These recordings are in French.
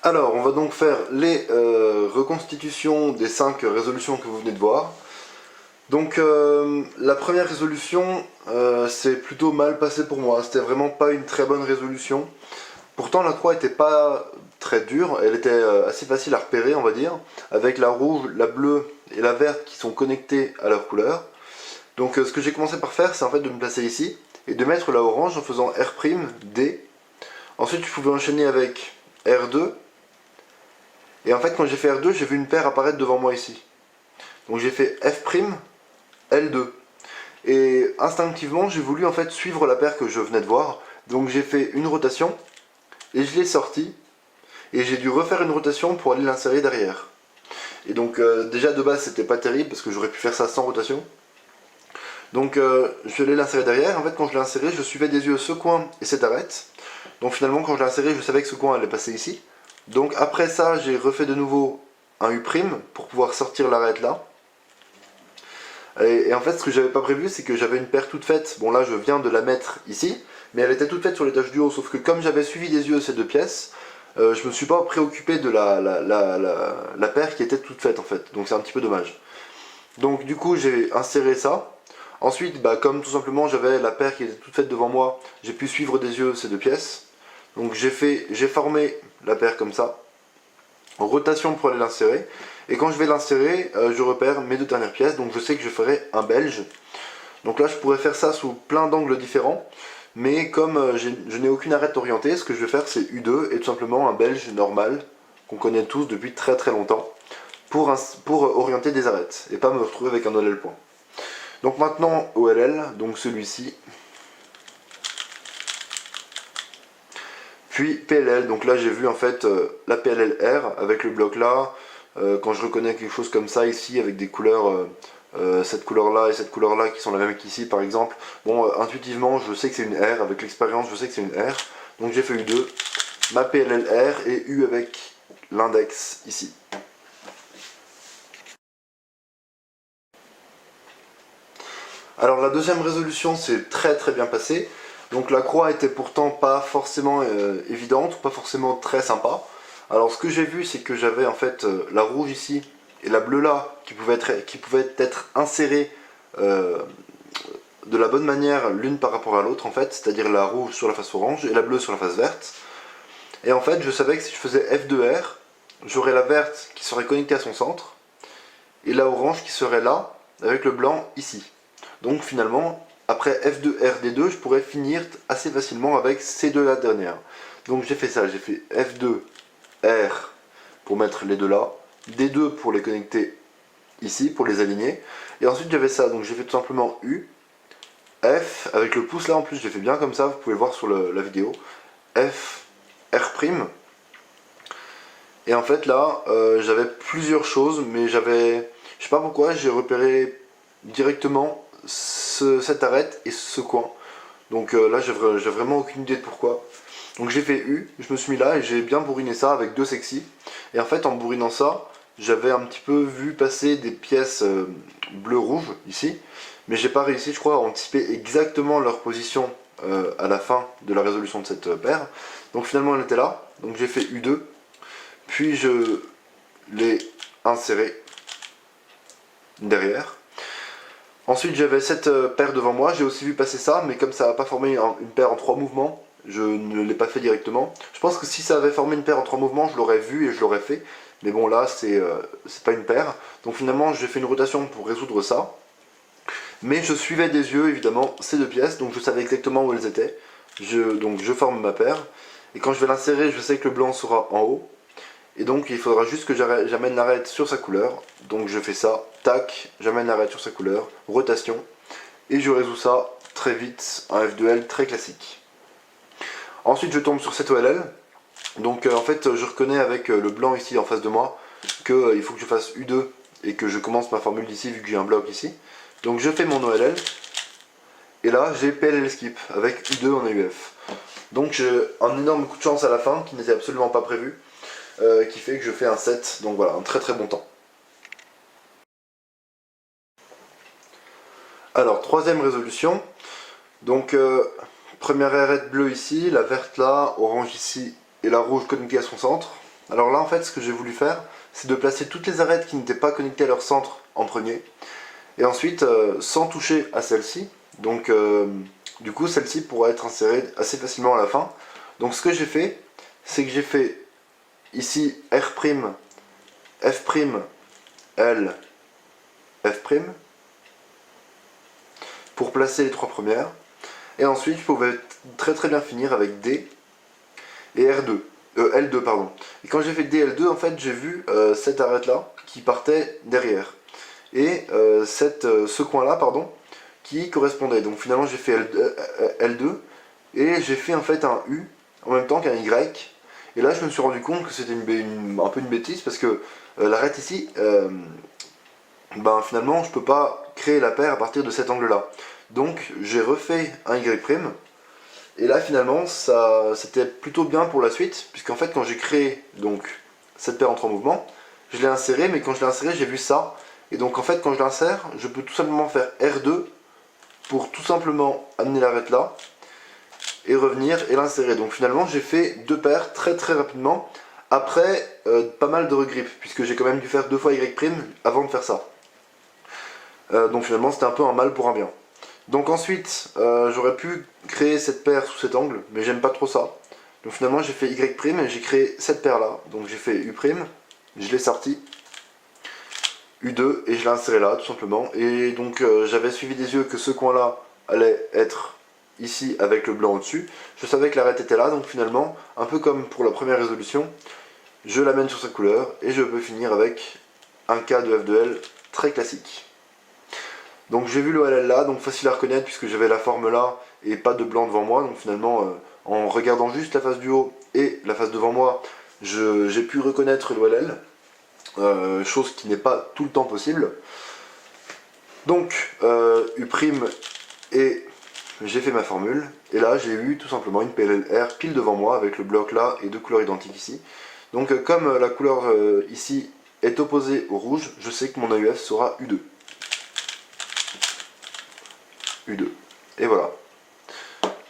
Alors, on va donc faire les reconstitutions des 5 résolutions que vous venez de voir. Donc, la première résolution, c'est plutôt mal passé pour moi. C'était vraiment pas une très bonne résolution. Pourtant, la croix était pas très dure, elle était assez facile à repérer, on va dire, avec la rouge, la bleue et la verte qui sont connectées à leur couleur. Donc, ce que j'ai commencé par faire, c'est en fait de me placer ici et de mettre la orange en faisant R', D. Ensuite, je pouvais enchaîner avec R2. Et en fait, quand j'ai fait R2, j'ai vu une paire apparaître devant moi ici. Donc j'ai fait F', L2. Et instinctivement, j'ai voulu en fait suivre la paire que je venais de voir. Donc j'ai fait une rotation, et je l'ai sortie. Et j'ai dû refaire une rotation pour aller l'insérer derrière. Et donc déjà de base, c'était pas terrible, parce que j'aurais pu faire ça sans rotation. Donc je suis allé l'insérer derrière. En fait, quand je l'ai inséré, je suivais des yeux ce coin et cette arête. Donc finalement, quand je l'ai inséré, je savais que ce coin allait passer ici. Donc après ça, j'ai refait de nouveau un U' pour pouvoir sortir l'arête là. Et en fait, ce que j'avais pas prévu, c'est que j'avais une paire toute faite. Bon là, je viens de la mettre ici, mais elle était toute faite sur l'étage du haut. Sauf que comme j'avais suivi des yeux ces deux pièces, je me suis pas préoccupé de la paire qui était toute faite en fait. Donc c'est un petit peu dommage. Donc du coup, j'ai inséré ça. Ensuite, comme tout simplement j'avais la paire qui était toute faite devant moi, j'ai pu suivre des yeux ces deux pièces. Donc j'ai formé la paire comme ça, en rotation pour aller l'insérer. Et quand je vais l'insérer, je repère mes deux dernières pièces, donc je sais que je ferai un belge. Donc là je pourrais faire ça sous plein d'angles différents, mais comme je n'ai aucune arête orientée, ce que je vais faire c'est U2 et tout simplement un belge normal, qu'on connaît tous depuis très très longtemps, pour orienter des arêtes, et pas me retrouver avec un OLL point. Donc maintenant OLL, donc celui-ci, puis PLL, donc là j'ai vu en fait la PLLR avec le bloc là, quand je reconnais quelque chose comme ça ici avec des couleurs, cette couleur là et cette couleur là qui sont la même qu'ici par exemple, bon intuitivement je sais que c'est une R, avec l'expérience je sais que c'est une R, donc j'ai fait U2, ma PLLR et U avec l'index ici. Alors la deuxième résolution c'est très très bien passé. Donc la croix était pourtant pas forcément évidente, pas forcément très sympa. Alors ce que j'ai vu c'est que j'avais en fait la rouge ici et la bleue là qui pouvaient être insérées de la bonne manière l'une par rapport à l'autre en fait, c'est-à-dire la rouge sur la face orange et la bleue sur la face verte. Et en fait je savais que si je faisais F2R, j'aurais la verte qui serait connectée à son centre et la orange qui serait là avec le blanc ici. Donc finalement, après F2RD2, je pourrais finir assez facilement avec ces deux-là dernières. Donc j'ai fait ça, j'ai fait F2R pour mettre les deux là, D2 pour les connecter ici, pour les aligner. Et ensuite j'avais ça, donc j'ai fait tout simplement U, F, avec le pouce là en plus, j'ai fait bien comme ça, vous pouvez le voir sur la vidéo. F, R'. Et en fait là, j'avais plusieurs choses, mais j'avais, je sais pas pourquoi, j'ai repéré directement cette arête et ce coin. Donc là j'ai vraiment aucune idée de pourquoi. Donc j'ai fait U, je me suis mis là et j'ai bien bourriné ça avec deux sexy. Et en fait en bourrinant ça, j'avais un petit peu vu passer des pièces bleu-rouge ici. Mais j'ai pas réussi je crois à anticiper exactement leur position à la fin de la résolution de cette paire. Donc finalement elle était là, donc j'ai fait U2. Puis je l'ai inséré derrière. Ensuite j'avais cette paire devant moi, j'ai aussi vu passer ça, mais comme ça n'a pas formé une paire en 3 mouvements, je ne l'ai pas fait directement. Je pense que si ça avait formé une paire en 3 mouvements, je l'aurais vu et je l'aurais fait. Mais bon là, c'est pas une paire. Donc finalement, j'ai fait une rotation pour résoudre ça. Mais je suivais des yeux, évidemment, ces deux pièces, donc je savais exactement où elles étaient. Donc je forme ma paire. Et quand je vais l'insérer, je sais que le blanc sera en haut. Et donc il faudra juste que j'amène l'arête sur sa couleur. Donc je fais ça, tac, j'amène l'arête sur sa couleur, rotation. Et je résous ça très vite, un F2L très classique. Ensuite je tombe sur cette OLL. Donc en fait je reconnais avec le blanc ici en face de moi qu'il faut que je fasse U2 et que je commence ma formule d'ici vu que j'ai un bloc ici. Donc je fais mon OLL. Et là j'ai PLL skip avec U2 en AUF. Donc j'ai un énorme coup de chance à la fin qui n'était absolument pas prévu. Qui fait que je fais un 7, donc voilà, un très très bon temps. Alors, troisième résolution, donc première arête bleue ici, la verte là, orange ici, et la rouge connectée à son centre. Alors là en fait ce que j'ai voulu faire, c'est de placer toutes les arêtes qui n'étaient pas connectées à leur centre en premier, et ensuite sans toucher à celle-ci, donc du coup celle-ci pourra être insérée assez facilement à la fin. Donc ce que j'ai fait, c'est que j'ai fait ici R', F', L, F', pour placer les trois premières. Et ensuite, je pouvais très bien finir avec D et L2, pardon. Et quand j'ai fait D, L2, en fait, j'ai vu cette arête-là qui partait derrière. Et ce coin-là, pardon, qui correspondait. Donc finalement, j'ai fait L2 et j'ai fait en fait un U en même temps qu'un Y. Et là, je me suis rendu compte que c'était un peu une bêtise parce que l'arête ici, ben finalement, je peux pas créer la paire à partir de cet angle-là. Donc, j'ai refait un Y'. Et là, finalement, ça, c'était plutôt bien pour la suite, puisqu'en fait, quand j'ai créé donc cette paire entre en mouvement, je l'ai insérée, mais quand je l'ai insérée, j'ai vu ça. Et donc, en fait, quand je l'insère, je peux tout simplement faire R2 pour tout simplement amener l'arête là et revenir et l'insérer. Donc, finalement, j'ai fait deux paires très rapidement, après pas mal de regrip, puisque j'ai quand même dû faire 2 fois Y' avant de faire ça. Donc, finalement, c'était un peu un mal pour un bien. Donc ensuite, j'aurais pu créer cette paire sous cet angle, mais j'aime pas trop ça. Donc finalement, j'ai fait Y' et j'ai créé cette paire là. Donc j'ai fait U', je l'ai sorti, U2 et je l'ai inséré là tout simplement. Et donc j'avais suivi des yeux que ce coin là allait être ici avec le blanc au-dessus. Je savais que l'arête était là, donc finalement, un peu comme pour la première résolution, je l'amène sur sa couleur et je peux finir avec un cas de F de L très classique. Donc j'ai vu le LL là, donc facile à reconnaître puisque j'avais la forme là et pas de blanc devant moi. Donc finalement, en regardant juste la face du haut et la face devant moi, j'ai pu reconnaître le LL, chose qui n'est pas tout le temps possible. Donc U' et j'ai fait ma formule. Et là j'ai eu tout simplement une PLLR pile devant moi avec le bloc là et deux couleurs identiques ici. Donc comme la couleur ici est opposée au rouge, je sais que mon AUF sera U2. U2. Et voilà.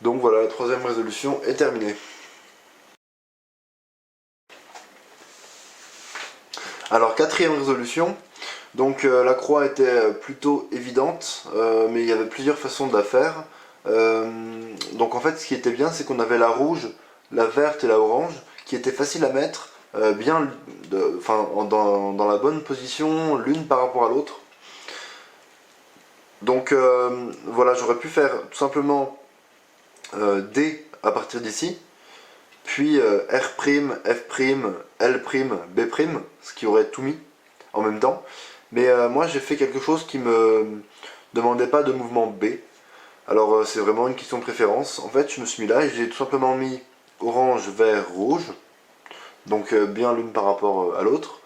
Donc voilà, la troisième résolution est terminée. Alors quatrième résolution, donc la croix était plutôt évidente, mais il y avait plusieurs façons de la faire. Donc en fait ce qui était bien, c'est qu'on avait la rouge, la verte et la orange, qui étaient faciles à mettre, bien dans la bonne position, l'une par rapport à l'autre. Donc voilà, j'aurais pu faire tout simplement D à partir d'ici, puis R', F', L', B', ce qui aurait tout mis en même temps. Mais moi j'ai fait quelque chose qui me demandait pas de mouvement B. Alors c'est vraiment une question de préférence. En fait je me suis mis là et j'ai tout simplement mis orange, vert, rouge. Donc bien l'une par rapport à l'autre.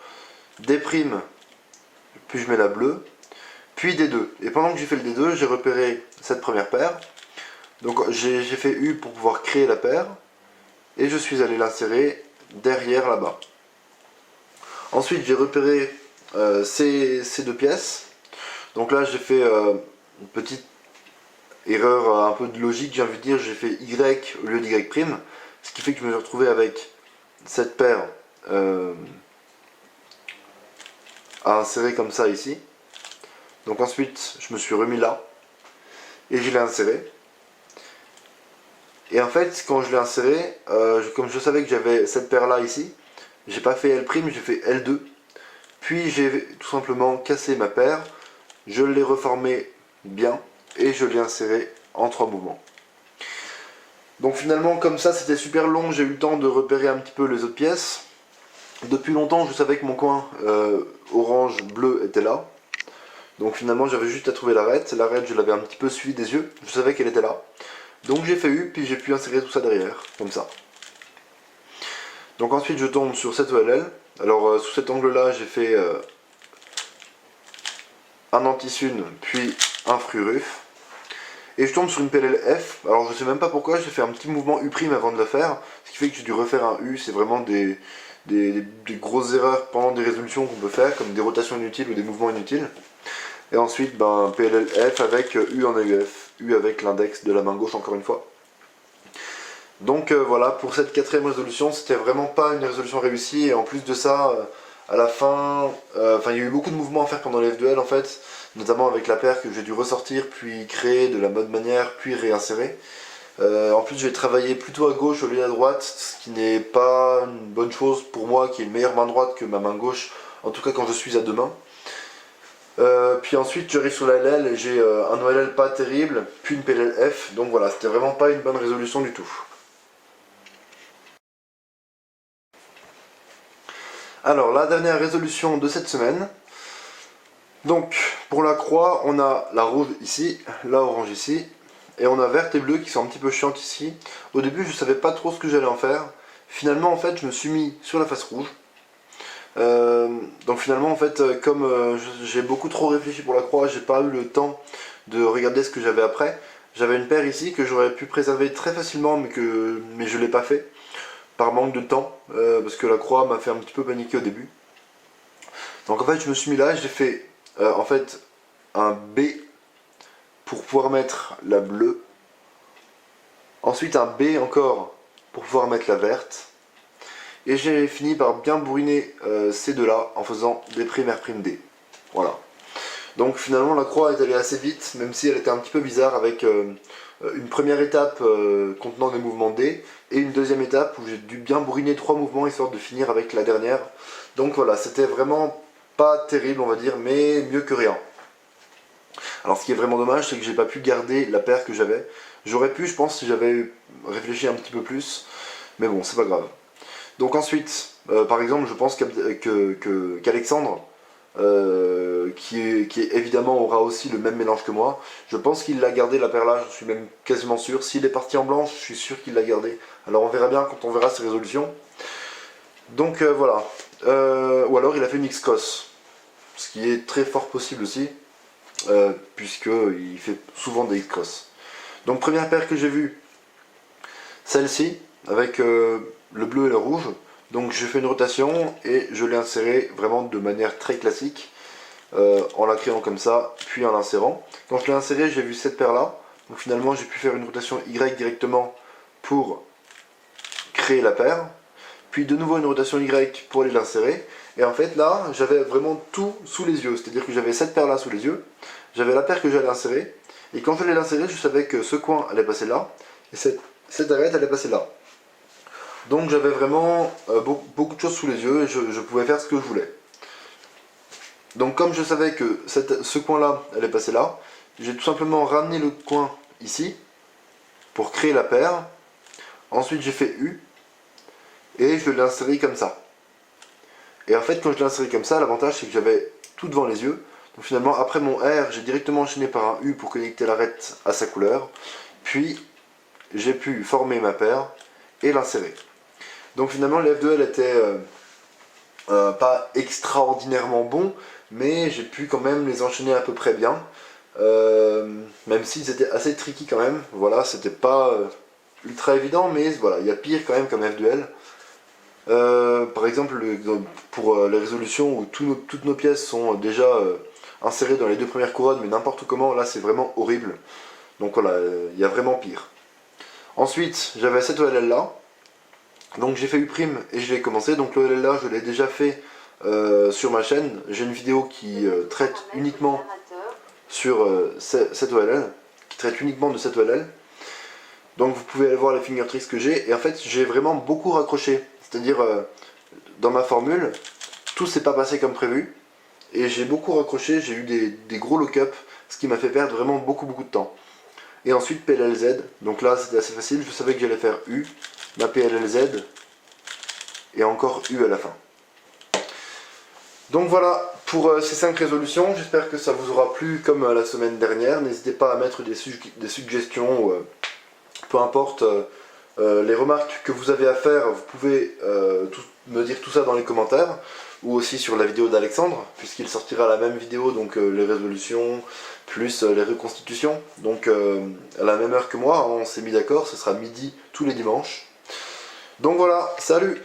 D', puis je mets la bleue. Puis D2. Et pendant que j'ai fait le D2, j'ai repéré cette première paire. Donc j'ai fait U pour pouvoir créer la paire. Et je suis allé l'insérer derrière là-bas. Ensuite j'ai repéré ces deux pièces. Donc là j'ai fait une petite erreur un peu de logique, j'ai envie de dire, j'ai fait Y au lieu d'Y', ce qui fait que je me suis retrouvé avec cette paire à insérer comme ça ici. Donc ensuite je me suis remis là et je l'ai inséré. Et en fait quand je l'ai inséré, comme je savais que j'avais cette paire là ici, j'ai pas fait L', j'ai fait L2. Puis j'ai tout simplement cassé ma paire, je l'ai reformé bien et je l'ai inséré en 3 mouvements. Donc finalement comme ça c'était super long, j'ai eu le temps de repérer un petit peu les autres pièces. Depuis longtemps je savais que mon coin orange, bleu était là. Donc finalement j'avais juste à trouver l'arête. L'arête je l'avais un petit peu suivi des yeux, je savais qu'elle était là. Donc j'ai fait U, puis j'ai pu insérer tout ça derrière, comme ça. Donc ensuite je tombe sur cette OLL. Alors sous cet angle là j'ai fait un anti-sun puis un fruruf. Et je tombe sur une PLL-F. Alors je sais même pas pourquoi, j'ai fait un petit mouvement U' avant de la faire. Ce qui fait que j'ai dû refaire un U, c'est vraiment des grosses erreurs pendant des résolutions qu'on peut faire, comme des rotations inutiles ou des mouvements inutiles. Et ensuite ben, PLL-F avec U en AUF, U avec l'index de la main gauche encore une fois. Donc voilà, pour cette 4e résolution, c'était vraiment pas une résolution réussie, et en plus de ça, à la fin, il y a eu beaucoup de mouvements à faire pendant les F2L en fait, notamment avec la paire que j'ai dû ressortir, puis créer de la bonne manière, puis réinsérer. En plus, j'ai travaillé plutôt à gauche au lieu à droite, ce qui n'est pas une bonne chose pour moi, qui est une meilleure main droite que ma main gauche, en tout cas quand je suis à deux mains. Puis ensuite, j'arrive sur la LL et j'ai un OLL pas terrible, puis une PLL F, donc voilà, c'était vraiment pas une bonne résolution du tout. Alors, la dernière résolution de cette semaine. Donc, pour la croix, on a la rouge ici, la orange ici, et on a verte et bleue qui sont un petit peu chiantes ici. Au début, je savais pas trop ce que j'allais en faire. Finalement, en fait, je me suis mis sur la face rouge. Donc finalement, en fait, comme j'ai beaucoup trop réfléchi pour la croix, j'ai pas eu le temps de regarder ce que j'avais après. J'avais une paire ici que j'aurais pu préserver très facilement, mais je l'ai pas fait. Par manque de temps, parce que la croix m'a fait un petit peu paniquer au début. Donc en fait je me suis mis là, j'ai fait en fait un B pour pouvoir mettre la bleue, ensuite un B encore pour pouvoir mettre la verte, et j'ai fini par bien bourriner ces deux là en faisant des primes R prime D. Voilà. Donc finalement la croix est allée assez vite, même si elle était un petit peu bizarre avec une première étape contenant des mouvements D et une deuxième étape où j'ai dû bien bourriner 3 mouvements histoire de finir avec la dernière. Donc voilà, c'était vraiment pas terrible on va dire, mais mieux que rien. Alors ce qui est vraiment dommage, c'est que j'ai pas pu garder la paire que j'avais. J'aurais pu, je pense, si j'avais réfléchi un petit peu plus, mais bon, c'est pas grave. Donc ensuite, par exemple, je pense qu'Alexandre, qui évidemment aura aussi le même mélange que moi. Je pense qu'il l'a gardé la paire là, je suis même quasiment sûr. S'il est parti en blanche, je suis sûr qu'il l'a gardé. Alors on verra bien quand on verra ses résolutions. Donc voilà. Ou alors il a fait une X-Cross, ce qui est très fort possible aussi, puisqu'il fait souvent des X-Cross. Donc première paire que j'ai vue, celle-ci, avec le bleu et le rouge. Donc j'ai fait une rotation et je l'ai inséré vraiment de manière très classique, en la créant comme ça, puis en l'insérant. Quand je l'ai inséré, j'ai vu cette paire là, donc finalement j'ai pu faire une rotation Y directement pour créer la paire, puis de nouveau une rotation Y pour aller l'insérer, et en fait là j'avais vraiment tout sous les yeux, c'est à dire que j'avais cette paire là sous les yeux, j'avais la paire que j'allais insérer, et quand je l'ai insérée, je savais que ce coin allait passer là, et cette arête allait passer là. Donc j'avais vraiment beaucoup de choses sous les yeux et je pouvais faire ce que je voulais. Donc comme je savais que ce coin là allait passer là, j'ai tout simplement ramené le coin ici pour créer la paire. Ensuite j'ai fait U et je l'ai inséré comme ça. Et en fait quand je l'ai inséré comme ça, l'avantage c'est que j'avais tout devant les yeux. Donc finalement après mon R, j'ai directement enchaîné par un U pour connecter l'arête à sa couleur. Puis j'ai pu former ma paire et l'insérer. Donc finalement les F2L étaient pas extraordinairement bons, mais j'ai pu quand même les enchaîner à peu près bien, même s'ils étaient assez tricky quand même. Voilà, c'était pas ultra évident, mais voilà, il y a pire quand même comme F2L. Par exemple, pour les résolutions où toutes nos pièces sont déjà insérées dans les deux premières couronnes, mais n'importe comment, là c'est vraiment horrible. Donc voilà, il y a vraiment pire. Ensuite, j'avais cette OLL là. Donc j'ai fait U' et je l'ai commencé, donc l'OLL là je l'ai déjà fait sur ma chaîne. J'ai une vidéo qui traite uniquement sur cette OLL, qui traite uniquement de cette OLL. Donc vous pouvez aller voir les finger tricks que j'ai, et en fait j'ai vraiment beaucoup raccroché. C'est-à-dire dans ma formule, tout s'est pas passé comme prévu, et j'ai beaucoup raccroché, j'ai eu des gros lock-up, ce qui m'a fait perdre vraiment beaucoup de temps. Et ensuite PLLZ, donc là c'était assez facile, je savais que j'allais faire U, ma PLLZ, et encore U à la fin. Donc voilà pour ces 5 résolutions, j'espère que ça vous aura plu comme la semaine dernière. N'hésitez pas à mettre des suggestions, peu importe les remarques que vous avez à faire, vous pouvez me dire tout ça dans les commentaires, ou aussi sur la vidéo d'Alexandre, puisqu'il sortira la même vidéo, donc les résolutions, plus les reconstitutions, donc à la même heure que moi, on s'est mis d'accord, ce sera midi tous les dimanches. Donc voilà, salut!